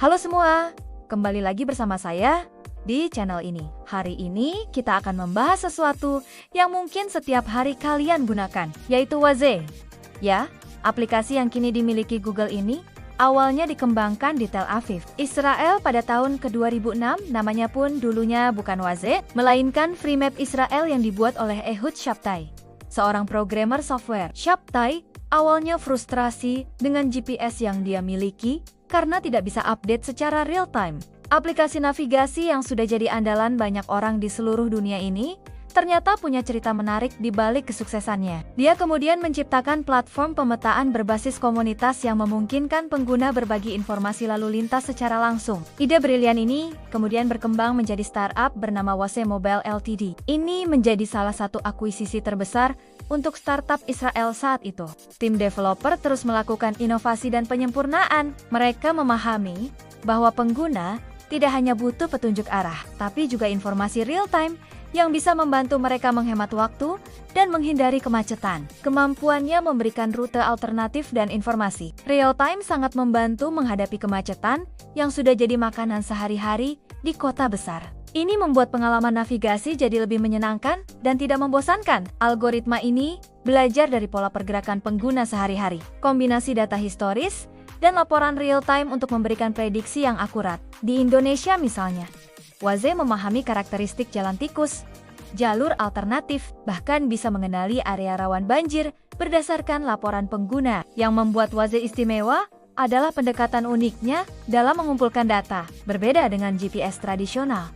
Halo semua, kembali lagi bersama saya di channel ini. Hari ini kita akan membahas sesuatu yang mungkin setiap hari kalian gunakan, yaitu Waze. Ya, aplikasi yang kini dimiliki Google ini awalnya dikembangkan di Tel Aviv, Israel pada tahun ke-2006. Namanya pun dulunya bukan Waze, melainkan Free Map Israel yang dibuat oleh Ehud Shabtai, seorang programmer software. Shabtai awalnya frustrasi dengan GPS yang dia miliki karena tidak bisa update secara real-time. Aplikasi navigasi yang sudah jadi andalan banyak orang di seluruh dunia ini ternyata punya cerita menarik di balik kesuksesannya. Dia kemudian menciptakan platform pemetaan berbasis komunitas yang memungkinkan pengguna berbagi informasi lalu lintas secara langsung. Ide brilian ini kemudian berkembang menjadi startup bernama Waze Mobile Ltd. Ini menjadi salah satu akuisisi terbesar untuk startup Israel saat itu. Tim developer terus melakukan inovasi dan penyempurnaan. Mereka memahami bahwa pengguna tidak hanya butuh petunjuk arah, tapi juga informasi real-time yang bisa membantu mereka menghemat waktu dan menghindari kemacetan. Kemampuannya memberikan rute alternatif dan informasi real-time sangat membantu menghadapi kemacetan yang sudah jadi makanan sehari-hari di kota besar. Ini membuat pengalaman navigasi jadi lebih menyenangkan dan tidak membosankan. Algoritma ini belajar dari pola pergerakan pengguna sehari-hari, kombinasi data historis, dan laporan real-time untuk memberikan prediksi yang akurat. Di Indonesia misalnya, Waze memahami karakteristik jalan tikus, jalur alternatif, bahkan bisa mengenali area rawan banjir berdasarkan laporan pengguna. Yang membuat Waze istimewa adalah pendekatan uniknya dalam mengumpulkan data. Berbeda dengan GPS tradisional,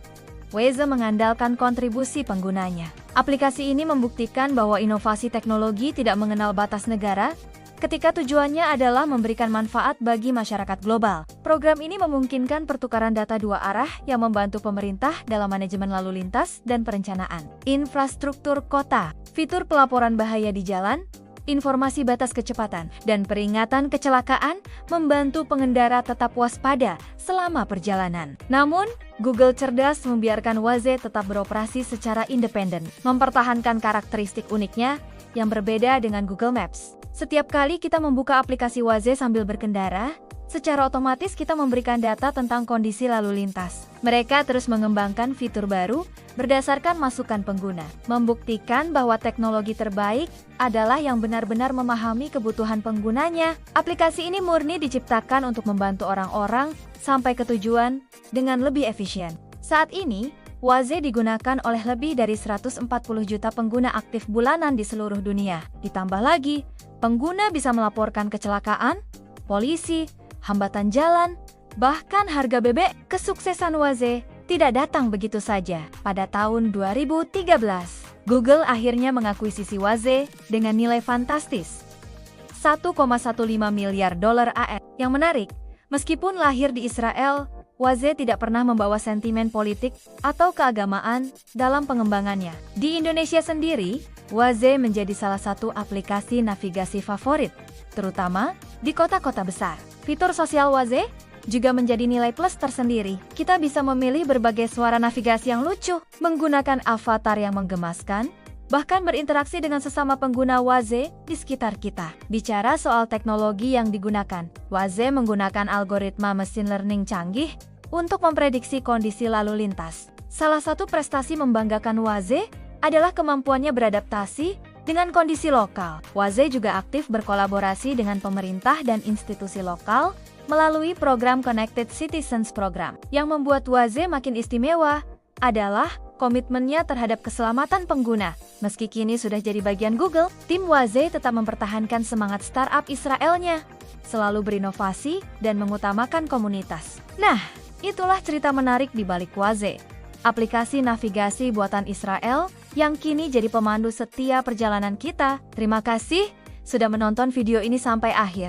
Waze mengandalkan kontribusi penggunanya. Aplikasi ini membuktikan bahwa inovasi teknologi tidak mengenal batas negara ketika tujuannya adalah memberikan manfaat bagi masyarakat global. Program ini memungkinkan pertukaran data dua arah yang membantu pemerintah dalam manajemen lalu lintas dan perencanaan infrastruktur kota. Fitur pelaporan bahaya di jalan, informasi batas kecepatan, dan peringatan kecelakaan membantu pengendara tetap waspada selama perjalanan. Namun, Google cerdas membiarkan Waze tetap beroperasi secara independen, mempertahankan karakteristik uniknya yang berbeda dengan Google Maps. Setiap kali kita membuka aplikasi Waze sambil berkendara, secara otomatis kita memberikan data tentang kondisi lalu lintas. Mereka terus mengembangkan fitur baru berdasarkan masukan pengguna, membuktikan bahwa teknologi terbaik adalah yang benar-benar memahami kebutuhan penggunanya. Aplikasi ini murni diciptakan untuk membantu orang-orang sampai ke tujuan dengan lebih efisien. Saat ini, Waze digunakan oleh lebih dari 140 juta pengguna aktif bulanan di seluruh dunia. Ditambah lagi, pengguna bisa melaporkan kecelakaan, polisi, hambatan jalan, bahkan harga bebek. Kesuksesan Waze tidak datang begitu saja. Pada tahun 2013, Google akhirnya mengakuisisi Waze dengan nilai fantastis $1,15 miliar AS. Yang menarik, meskipun lahir di Israel, Waze tidak pernah membawa sentimen politik atau keagamaan dalam pengembangannya. Di Indonesia sendiri, Waze menjadi salah satu aplikasi navigasi favorit, terutama di kota-kota besar. Fitur sosial Waze juga menjadi nilai plus tersendiri. Kita bisa memilih berbagai suara navigasi yang lucu, menggunakan avatar yang menggemaskan, bahkan berinteraksi dengan sesama pengguna Waze di sekitar kita. Bicara soal teknologi yang digunakan, Waze menggunakan algoritma mesin learning canggih untuk memprediksi kondisi lalu lintas. Salah satu prestasi membanggakan Waze adalah kemampuannya beradaptasi dengan kondisi lokal. Waze juga aktif berkolaborasi dengan pemerintah dan institusi lokal melalui program Connected Citizens Program. Yang membuat Waze makin istimewa adalah komitmennya terhadap keselamatan pengguna. Meski kini sudah jadi bagian Google, tim Waze tetap mempertahankan semangat startup Israelnya, selalu berinovasi dan mengutamakan komunitas. Nah, itulah cerita menarik di balik Waze, aplikasi navigasi buatan Israel yang kini jadi pemandu setiap perjalanan kita. Terima kasih sudah menonton video ini sampai akhir.